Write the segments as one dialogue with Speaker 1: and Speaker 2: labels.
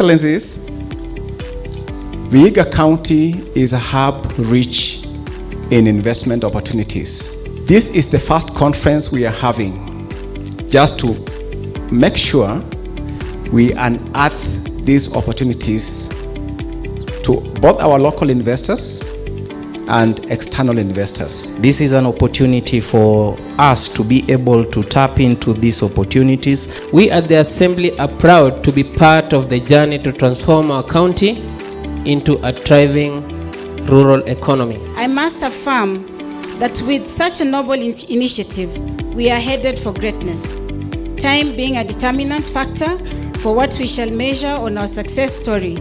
Speaker 1: Excellencies, Vihiga County is a hub rich in investment opportunities. This is the first conference we are having just to make sure we unearth these opportunities to both our local investors and external investors.
Speaker 2: This is an opportunity for us to be able to tap into these opportunities.
Speaker 3: We at the Assembly are proud to be part of the journey to transform our county into a thriving rural economy.
Speaker 4: I must affirm that with such a noble initiative, we are headed for greatness. Time being a determinant factor for what we shall measure on our success story.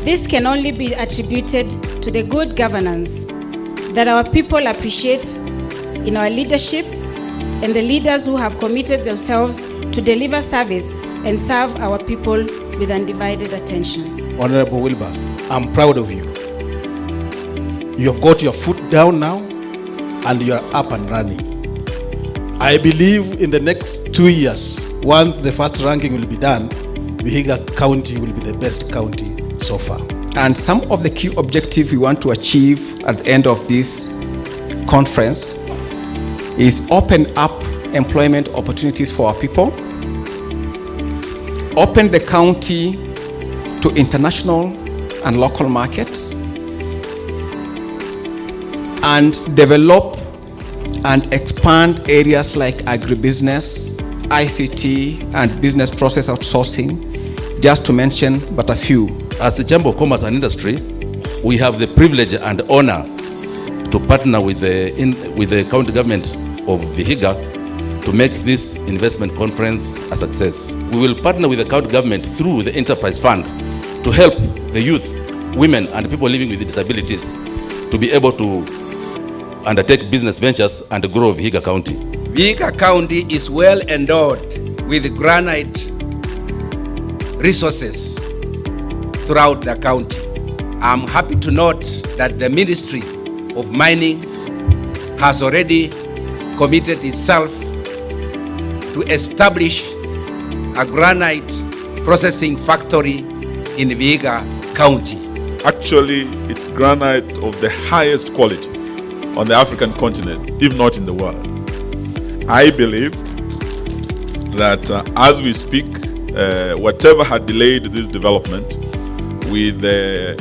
Speaker 4: This can only be attributed to the good governance that our people appreciate in our leadership and the leaders who have committed themselves to deliver service and serve our people with undivided attention.
Speaker 5: Honorable Wilbur, I'm proud of you. You have got your foot down now and you are up and running. I believe in the next 2 years, once the first ranking will be done, Vihiga County will be the best county so far.
Speaker 1: And some of the key objectives we want to achieve at the end of this conference is open up employment opportunities for our people, open the county to international and local markets, and develop and expand areas like agribusiness, ICT, and business process outsourcing, just to mention but a few.
Speaker 6: As the Chamber of Commerce and Industry, we have the privilege and honor to partner with the county government of Vihiga to make this investment conference a success. We will partner with the county government through the Enterprise Fund to help the youth, women, and people living with disabilities to be able to undertake business ventures and grow Vihiga County.
Speaker 7: Vihiga County is well endowed with granite resources throughout the county. I'm happy to note that the Ministry of Mining has already committed itself to establish a granite processing factory in Vihiga County.
Speaker 8: Actually, it's granite of the highest quality on the African continent, if not in the world. I believe that as we speak, whatever had delayed this development, with the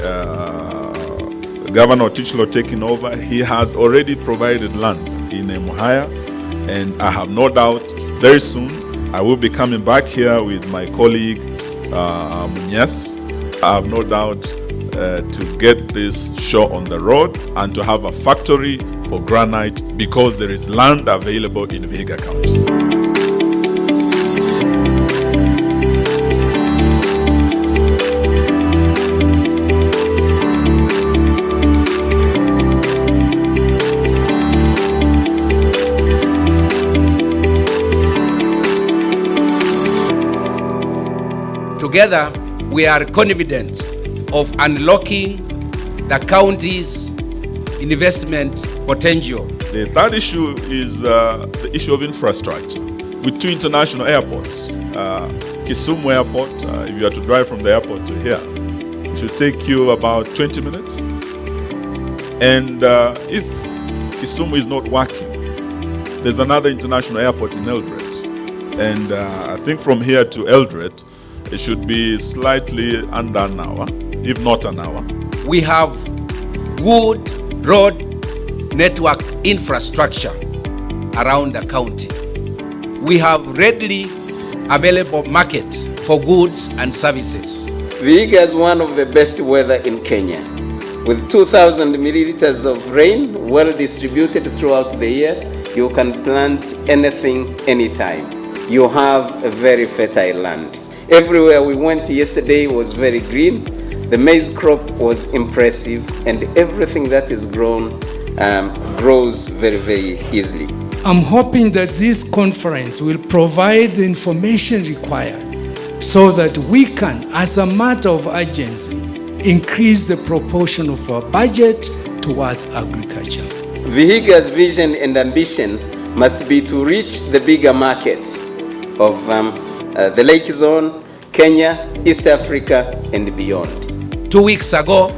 Speaker 8: Governor Tichlo taking over, he has already provided land in Muhaya, and I have no doubt very soon I will be coming back here with my colleague Munyas. I have no doubt to get this show on the road and to have a factory for granite because there is land available in Vihiga County.
Speaker 7: Together, we are confident of unlocking the county's investment potential.
Speaker 8: The third issue is the issue of infrastructure. With 2 international airports, Kisumu Airport, if you are to drive from the airport to here, it should take you about 20 minutes. And if Kisumu is not working, there's another international airport in Eldoret. And I think from here to Eldoret, it should be slightly under an hour, if not an hour.
Speaker 7: We have good road network infrastructure around the county. We have readily available market for goods and services.
Speaker 9: Vihiga is one of the best weather in Kenya. With 2,000 milliliters of rain well distributed throughout the year, you can plant anything, anytime. You have a very fertile land. Everywhere we went yesterday was very green. The maize crop was impressive, and everything that is grown grows very, very easily.
Speaker 10: I'm hoping that this conference will provide the information required so that we can, as a matter of urgency, increase the proportion of our budget towards agriculture.
Speaker 9: Vihiga's vision and ambition must be to reach the bigger market of the Lake Zone, Kenya, East Africa, and beyond.
Speaker 7: 2 weeks ago,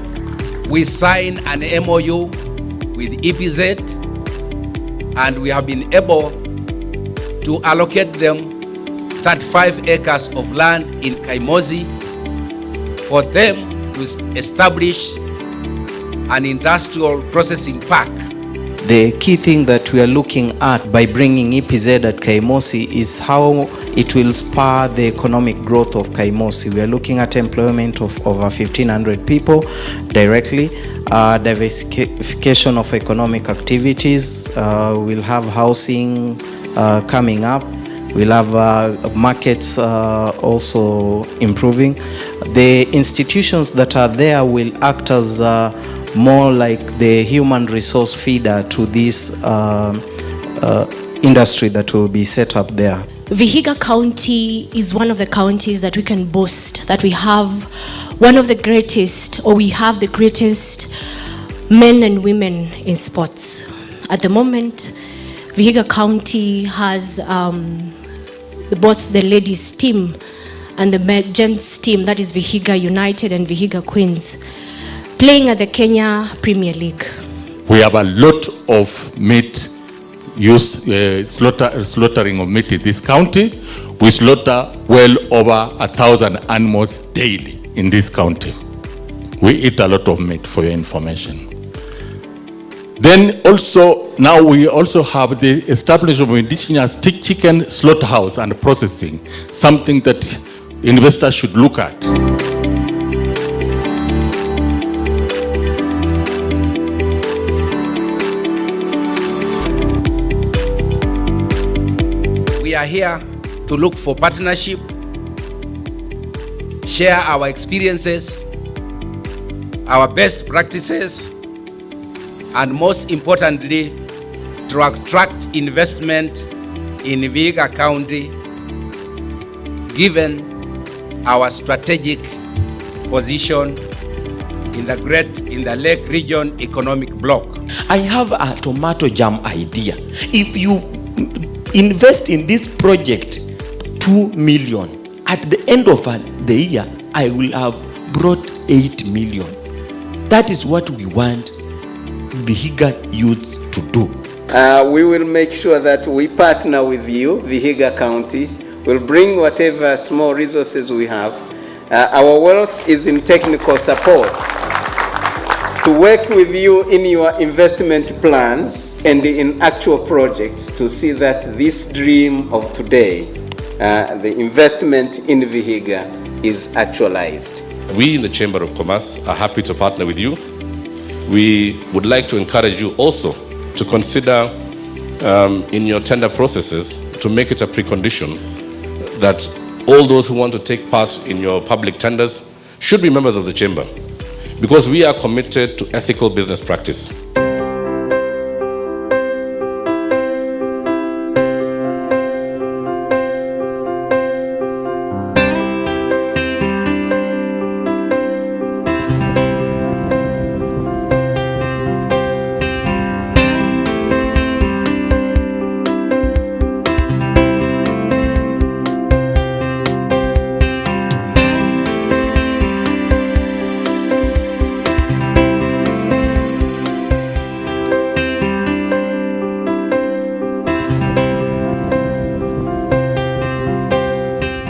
Speaker 7: we signed an MOU with EPZ, and we have been able to allocate them 35 acres of land in Kaimosi for them to establish an industrial processing park.
Speaker 2: The key thing that we are looking at by bringing EPZ at Kaimosi is how it will spur the economic growth of Kaimosi. We are looking at employment of over 1,500 people directly, diversification of economic activities. We'll have housing coming up. We'll have markets also improving. The institutions that are there will act as more like the human resource feeder to this industry that will be set up there.
Speaker 11: Vihiga County is one of the counties that we can boast that we have one of the greatest, or we have the greatest men and women in sports. At the moment, Vihiga County has both the ladies team and the gents team, that is Vihiga United and Vihiga Queens, playing at the Kenya Premier League.
Speaker 12: We have a lot of meat slaughtering of meat in this county. We slaughter well over 1,000 animals daily in this county. We eat a lot of meat, for your information. Then also, now we also have the establishment of indigenous chicken slaughterhouse and processing, something that investors should look at.
Speaker 7: We are here to look for partnership, share our experiences, our best practices, and most importantly, to attract investment in Vihiga County, given our strategic position in the Lake Region Economic Bloc.
Speaker 13: I have a tomato jam idea. If you invest in this project 2 million, at the end of the year, I will have brought 8 million. That is what we want Vihiga youths to do.
Speaker 9: We will make sure that we partner with you, Vihiga County. We'll bring whatever small resources we have. Our wealth is in technical support to work with you in your investment plans and in actual projects to see that this dream of today, the investment in Vihiga, is actualized.
Speaker 6: We in the Chamber of Commerce are happy to partner with you. We would like to encourage you also to consider in your tender processes to make it a precondition that all those who want to take part in your public tenders should be members of the Chamber, because we are committed to ethical business practice.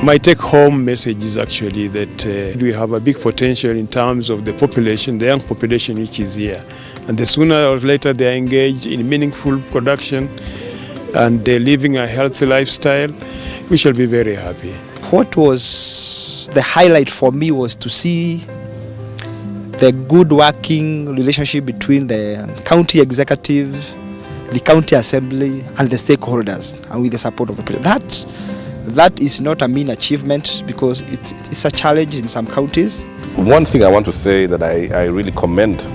Speaker 14: My take-home message is actually that we have a big potential in terms of the population, the young population which is here. And the sooner or later they are engaged in meaningful production and they're living a healthy lifestyle, we shall be very happy.
Speaker 15: What was the highlight for me was to see the good working relationship between the county executive, the county assembly, and the stakeholders, and with the support of the president. That is not a mean achievement because it's a challenge in some counties.
Speaker 6: One thing I want to say that I really commend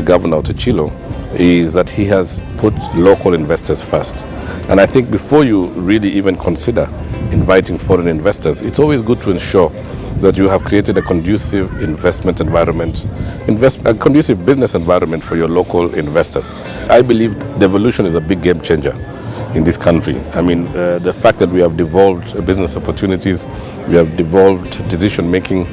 Speaker 6: Governor Otechilo is that he has put local investors first. And I think before you really even consider inviting foreign investors, it's always good to ensure that you have created a conducive investment environment, a conducive business environment for your local investors. I believe devolution is a big game changer
Speaker 16: in this country. I mean, the fact that we have devolved business opportunities, we have devolved decision making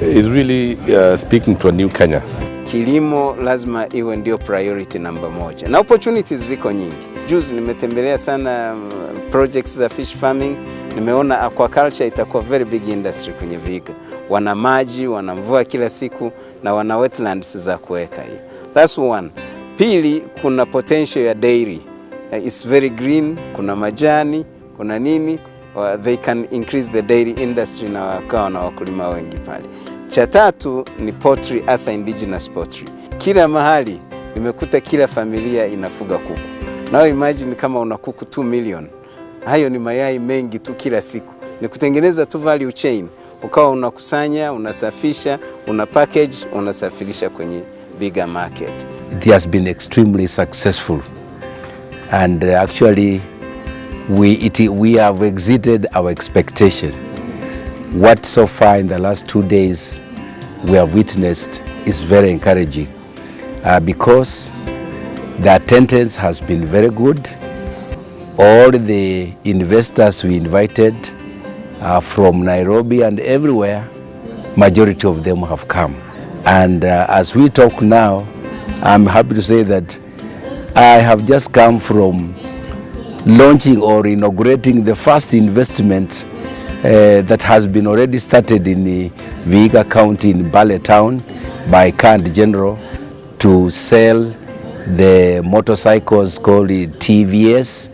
Speaker 16: is really speaking to a new Kenya.
Speaker 9: Kilimo lazima iwe ndio priority namba moja. Na opportunities ziko nyingi. Juzi nimetembelea sana projects za fish farming. Nimeona aquaculture itakuwa very big industry kwenye Vihiga. Wana maji, wana mvua kila siku na wana wetlands za kuweka hiyo. That's one. Pili, kuna potential ya dairy. It's very green, kuna majani, kuna nini. They can increase the dairy industry na wakawa na wakulima wengi pale. Cha tatu ni poultry, hasa indigenous poultry. Kila mahali nimekuta kila familia inafuga kuku. Now imagine kama una kuku 2 million. Hayo ni mayai mengi tu kila siku. Ni kutengeneza tu value chain. Ukawa unakusanya, unasafisha, una package, unasafirisha kwenye bigger market.
Speaker 17: It has been extremely successful, and actually we have exceeded our expectation. What so far in the last 2 days we have witnessed is very encouraging because the attendance has been very good. All the investors we invited from Nairobi and everywhere, majority of them have come. And as we talk now, I'm happy to say that I have just come from launching or inaugurating the first investment that has been already started in the Vihiga County in Bale Town by Kant General to sell the motorcycles called TVS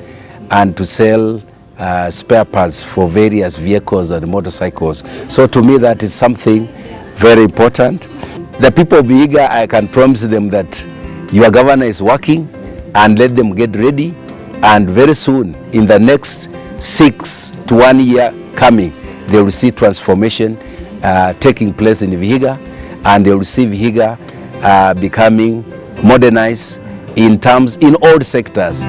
Speaker 17: and to sell spare parts for various vehicles and motorcycles. So to me that is something very important. The people of Vihiga, I can promise them that your governor is working, and let them get ready, and very soon in the next 6 to 1 year coming, they will see transformation taking place in Vihiga, and they will see Vihiga becoming modernized in all sectors.